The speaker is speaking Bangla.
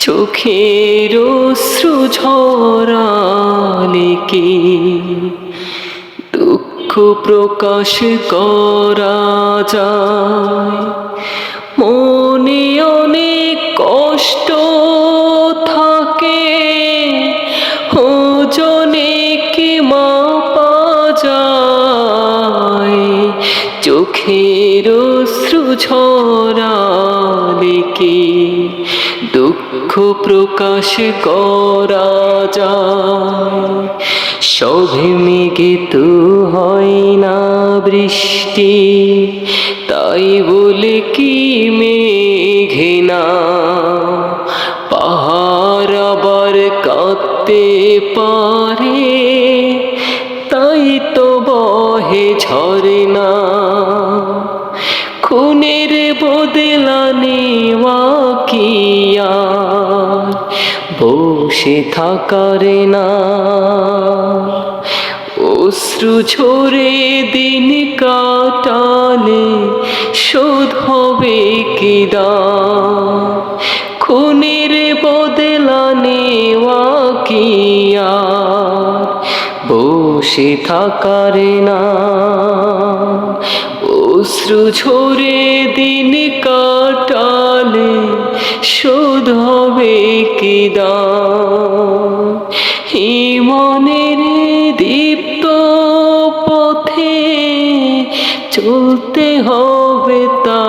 চোখের অশ্রু ঝরালে কি দুঃখ প্রকাশ করা যায়? মনে অনেক কষ্ট থাকে, ওজনে কি মাপা যায়? চোখের অশ্রু ঝরালে কি দুঃখ প্রকাশ করা যায়? সবে মেঘে তো হয় না বৃষ্টি, তাই বলে কি মেঘে না পাহাড় আবার কাঁদতে পারে? তাই তো বহে ঝরনা। খুনের বদলা নেওয়া কি আর বসে থাকার না? অশ্রু ঝরে দিন কাটালে শোধ হবে কি দাম? খুনের বদলা নেওয়া কি আর বসে থাকার না? অশ্রু ঝরে দিন কাটালে শোধ হবে কি দাম? ঈমানের দীপ্ত পথে চলতে হবে তা